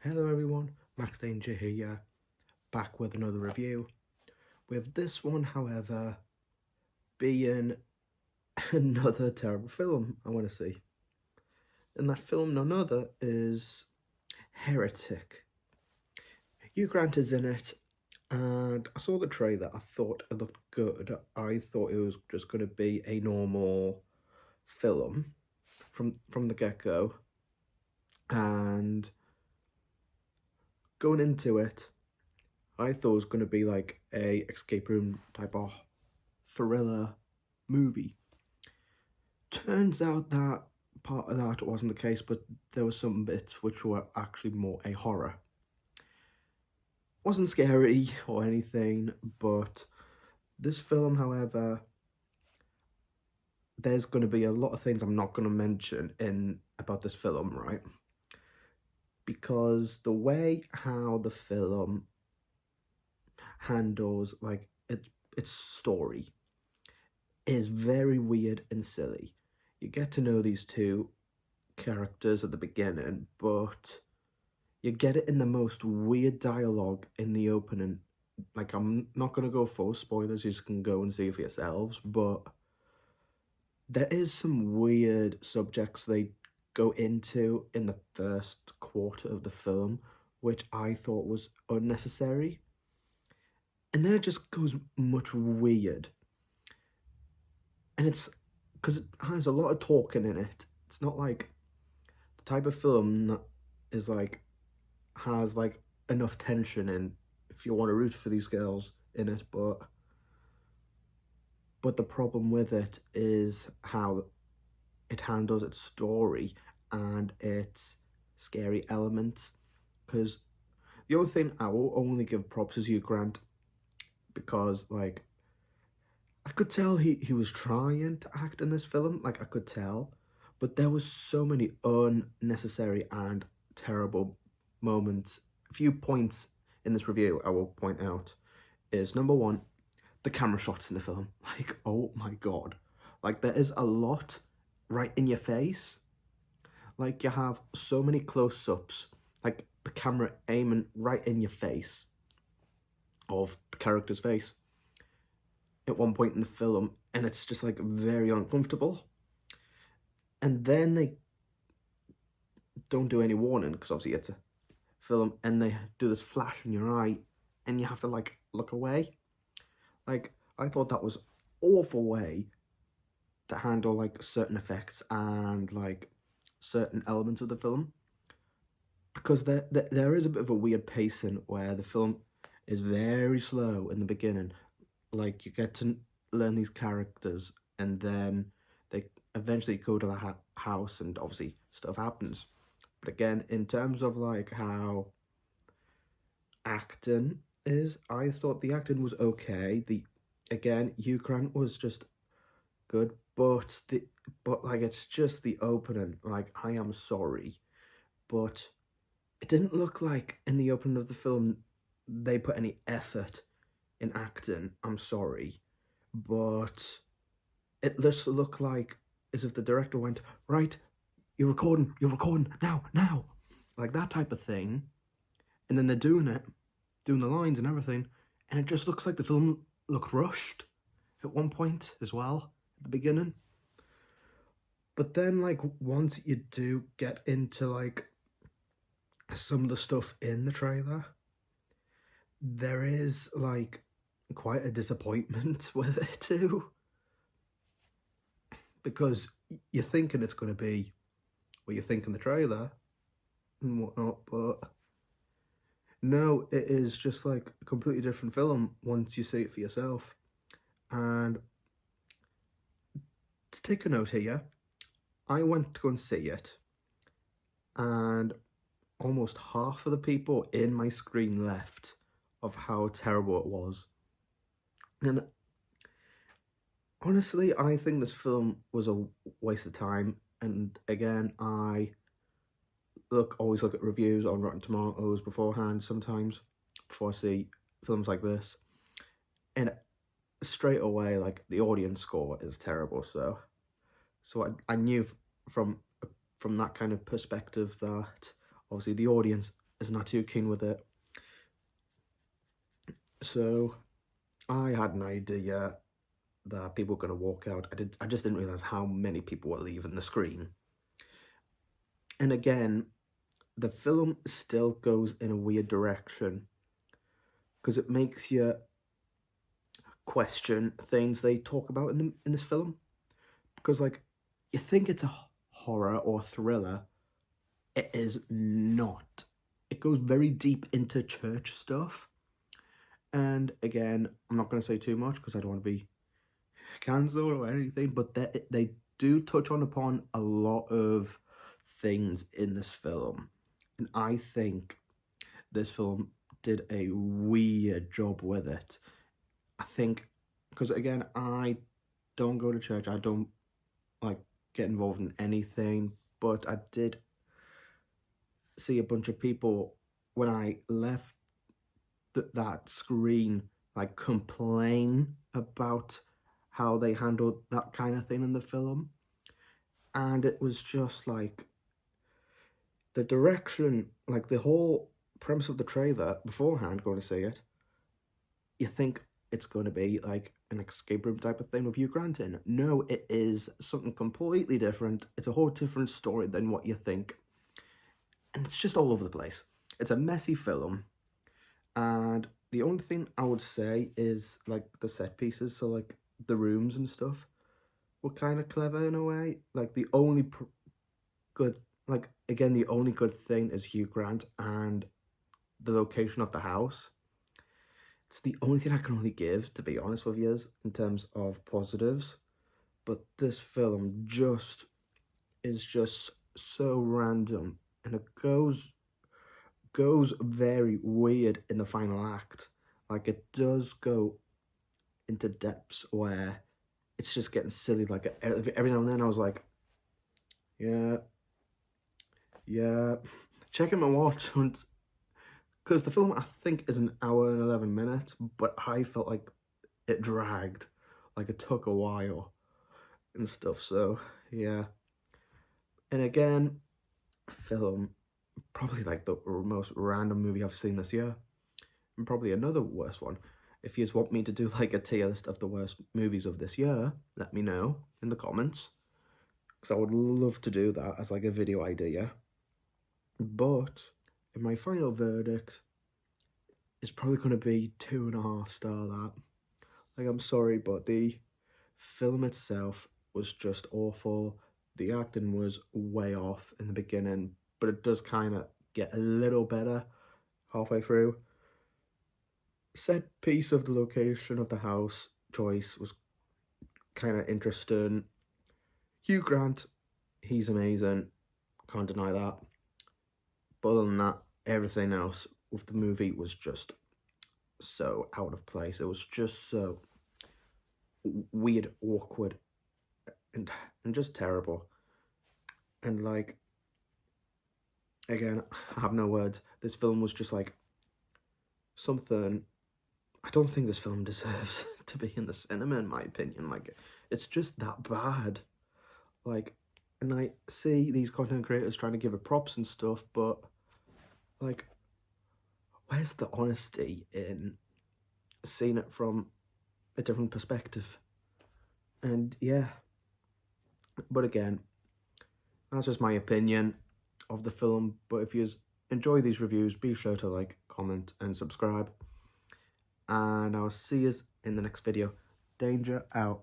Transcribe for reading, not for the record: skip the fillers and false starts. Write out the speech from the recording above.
Hello everyone, Max Danger here, back with another review. With this one, however, being another terrible film I want to see. And that film, none other, is Heretic. Hugh Grant is in it, and I saw the trailer, I thought it looked good. I thought it was just going to be a normal film from the get-go. And going into it, I thought it was going to be like a escape room type of thriller movie. Turns out that part of that wasn't the case, but there were some bits which were actually more a horror. Wasn't scary or anything, but this film, however, there's going to be a lot of things I'm not going to mention about this film, right? Because the way how the film handles like its story is very weird and silly. You get to know these two characters at the beginning, but you get it in the most weird dialogue in the opening. Like, I'm not going to go full spoilers, you can go and see for yourselves, but there is some weird subjects they go into in the first quarter of the film, which I thought was unnecessary. And then it just goes much weird. And it's because it has a lot of talking in it. It's not like the type of film that is like, has like enough tension in if you want to root for these girls in it, but the problem with it is how it handles its story and its scary elements. Because the only thing I will only give props is Hugh Grant, because like I could tell he was trying to act in this film, like I could tell, but there was so many unnecessary and terrible moments. A few points in this review I will point out is, number one, the camera shots in the film. Like, oh my god. Like, there is a lot right in your face. Like, you have so many close-ups, like the camera aiming right in your face of the character's face at one point in the film, and it's just like very uncomfortable. And then they don't do any warning, because obviously it's a film, and they do this flash in your eye and you have to like look away. Like, I thought that was awful way to handle like certain effects and like certain elements of the film, because there is a bit of a weird pacing where the film is very slow in the beginning. Like, you get to learn these characters, and then they eventually go to the house, and obviously stuff happens. But again, in terms of like how acting is, I thought the acting was okay. Again, Hugh Grant was just good, but like, it's just the opening. Like, I am sorry, but it didn't look like in the opening of the film they put any effort in acting. I'm sorry, but it just looked like as if the director went, right, you're recording now, like that type of thing. And then they're doing the lines and everything, and it just looks like the film looked rushed at one point as well, at the beginning. But then, like, once you do get into like some of the stuff in the trailer, there is like quite a disappointment with it too, because you're thinking it's going to be what you think in the trailer and whatnot, but no, it is just like a completely different film once you see it for yourself. And to take a note here, I went to go and see it, and almost half of the people in my screen left of how terrible it was. And honestly, I think this film was a waste of time. And again, I always look at reviews on Rotten Tomatoes beforehand sometimes, before I see films like this. And straight away, like, the audience score is terrible. So I knew from that kind of perspective that obviously the audience is not too keen with it. So I had an idea that people were going to walk out. I just didn't realize how many people were leaving the screen. And again, the film still goes in a weird direction because it makes you question things they talk about in this film. Because like, you think it's a horror or thriller, it is not. It goes very deep into church stuff. And again, I'm not going to say too much because I don't want to be cancelled or anything, but they do touch upon a lot of things in this film. And I think this film did a weird job with it. I think, because again, I don't go to church, I don't like get involved in anything, but I did see a bunch of people when I left that screen like complain about how they handled that kind of thing in the film. And it was just like the direction, like the whole premise of the trailer beforehand, going to see it, you think it's going to be like an escape room type of thing with Hugh Grant in. No, it is something completely different. It's a whole different story than what you think. And it's just all over the place. It's a messy film. And the only thing I would say is like the set pieces, so like the rooms and stuff were kind of clever in a way. Like the only good, like again, the only good thing is Hugh Grant and the location of the house. It's the only thing I can really give, to be honest with you, in terms of positives. But this film is just so random, and it goes very weird in the final act. Like it does go into depths where it's just getting silly. Like every now and then I was like, yeah, checking my watch, because the film I think is an hour and 11 minutes, but I felt like it dragged, like it took a while and stuff. So yeah, and again, film probably like the most random movie I've seen this year, and probably another worst one. If you just want me to do like a tier list of the worst movies of this year, let me know in the comments, because I would love to do that as like a video idea. But in my final verdict, it's probably going to be 2.5 star. That, like, I'm sorry, but the film itself was just awful. The acting was way off in the beginning, but it does kind of get a little better halfway through. Set piece of the location of the house choice was kind of interesting. Hugh Grant, he's amazing, can't deny that. But other than that, everything else with the movie was just so out of place. It was just so weird, awkward, and just terrible. And like, again, I have no words. This film was just like something. I don't think this film deserves to be in the cinema, in my opinion. Like, it's just that bad. Like, and I see these content creators trying to give it props and stuff, but like, where's the honesty in seeing it from a different perspective? And yeah, but again, that's just my opinion of the film. But if you enjoy these reviews, be sure to like, comment, and subscribe. And I'll see you in the next video. Danger out.